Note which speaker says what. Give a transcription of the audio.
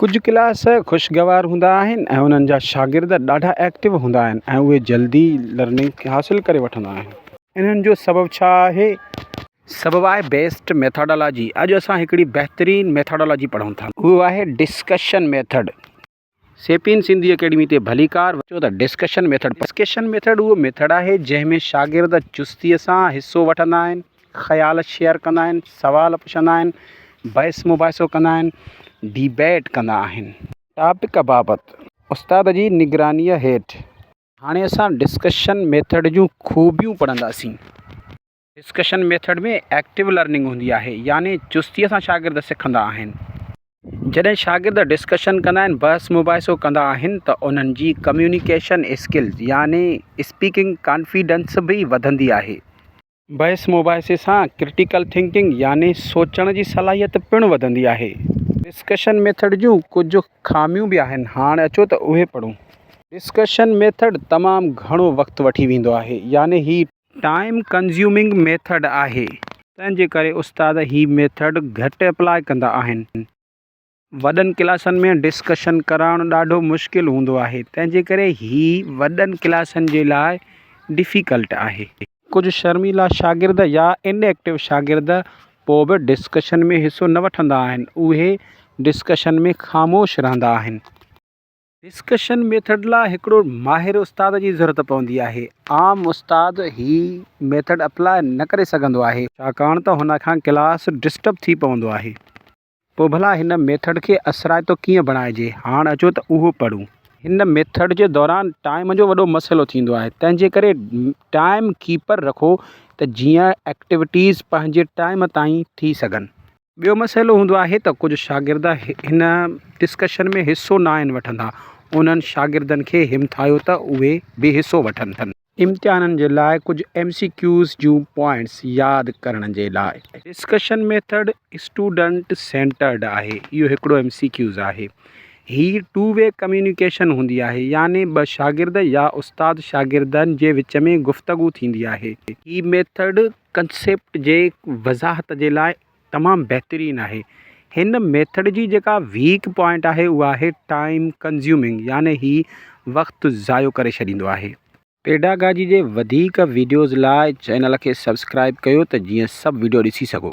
Speaker 1: कुछ क्लास ख़ुशगवार हुंदा आहिनि ऐं उन्हनि जा शागिर्द ॾाढा एक्टिव हूंदा आहिनि ऐं उहे जल्दी लर्निंग हासिल करे वठंदा आहिनि। इन्हनि जो सबबु छा आहे? सबबु आहे बेस्ट मेथोडोलॉजी। अॼु असां हिकिड़ी बहितरीनु मेथोडोलॉजी पढ़ूं था, उहो आहे डिस्कशन मेथड। सेपिन सिंधी अकेडमी ते भलीकार वचो त डिस्कशन मेथड उहो मेथड आहे जंहिंमें शागिर्द चुस्तीअ सां हिसो वठंदा आहिनि, ख़्याल शेयर कंदा आहिनि, सवाल पुछंदा आहिनि, बहस मुबाहिसो कंदा आहिनि, डिबेट कंदा आहिनि। टॉपिक बाबति उस्ताद जी निगरानीअ हेठि हाणे असां डिस्कशन मेथड जूं ख़ूबियूं पढ़ंदासीं। डिस्कशन मेथड में एक्टिव लर्निंग हूंदी आहे, यानी चुस्तीअ सां शागिर्द सिखंदा आहिनि। जॾहिं शागिर्द डिस्कशन कंदा आहिनि, बहस मुबाहिसो कंदा आहिनि त उन्हनि जी कम्युनिकेशन स्किल्स यानी स्पीकिंग कॉन्फिडेंस बि वधंदी आहे। बहस मुबाहिसे सां क्रिटिकल थिंकिंग यानी सोचण जी सलाहियत पिणु वधंदी आहे। डिस्कशन मेथड जूं कुझु ख़ामियूं बि आहिनि, हाणे अचो त उहे पढ़ूं। डिस्कशन मेथड तमामु घणो वक़्तु वठी वेंदो आहे, यानी ही टाइम कंज्यूमिंग मेथड आहे। तंहिंजे करे उस्ताद ही मेथड घटि अप्लाई कंदा आहिनि। वॾनि क्लासनि में डिस्कशन कराइणु ॾाढो मुश्किल हूंदो आहे, तंहिंजे करे ही वॾनि क्लासनि जे लाइ डिफ़िकल्ट आहे। कुझु शर्मीला शागिर्द या इनएक्टिव शागिर्द पोइ बि डिस्कशन में हिसो न वठंदा आहिनि, उहे डिस्कशन में ख़ामोश रहंदा आहिनि। डिस्कशन मेथड लाइ हिकिड़ो माहिर उस्ताद जी ज़रूरत पवंदी आहे। आम उस्ताद ही मेथड अप्लाई न करे सघंदो आहे, छाकाणि त हुन खां क्लास डिस्टर्ब थी पवंदो आहे। पोइ भला हिन मेथड खे असराइतो कीअं बणाइजे? हाणे अचो त उहो पढ़ूं। हिन मेथड जे दौरान टाइम जो वॾो मसइलो थींदो आहे, तंहिंजे करे टाइम कीपर रखो त जीअं एक्टिविटीज़ पंहिंजे टाइम ताईं थी सघनि। ॿियो मसइलो हूंदो आहे त कुझु शागिर्द हिन डिस्कशन में हिसो न आहिनि वठंदा। उन्हनि शागिर्दनि खे हिमथायो त उहे बि हिसो वठनि। इम्तिहाननि जे लाइ कुझु MCQs जूं पॉइंट्स यादि करण जे लाइ डिस्कशन मेथड स्टूडेंट सेंटर्ड आहे। इहो हिकिड़ो MCQs आहे। ही टू वे कम्युनिकेशन हूंदी आहे, यानी ॿ शागिर्द या उस्ताद शागिर्दनि जे विच में गुफ़्तगू थींदी आहे। ही मेथड कंसेप्ट जे वज़ाहत जे लाइ तमामु बहितरीनु आहे। हिन मेथड जी जेका वीक पॉइंट आहे उहा आहे टाइम कंज्यूमिंग, यानी ही वक़्तु ज़ायो करे छॾींदो आहे। पेडागाजी जे वधीक वीडियोज़ लाइ चैनल खे सब्सक्राइब कयो त जीअं सभु वीडियो ॾिसी सघो।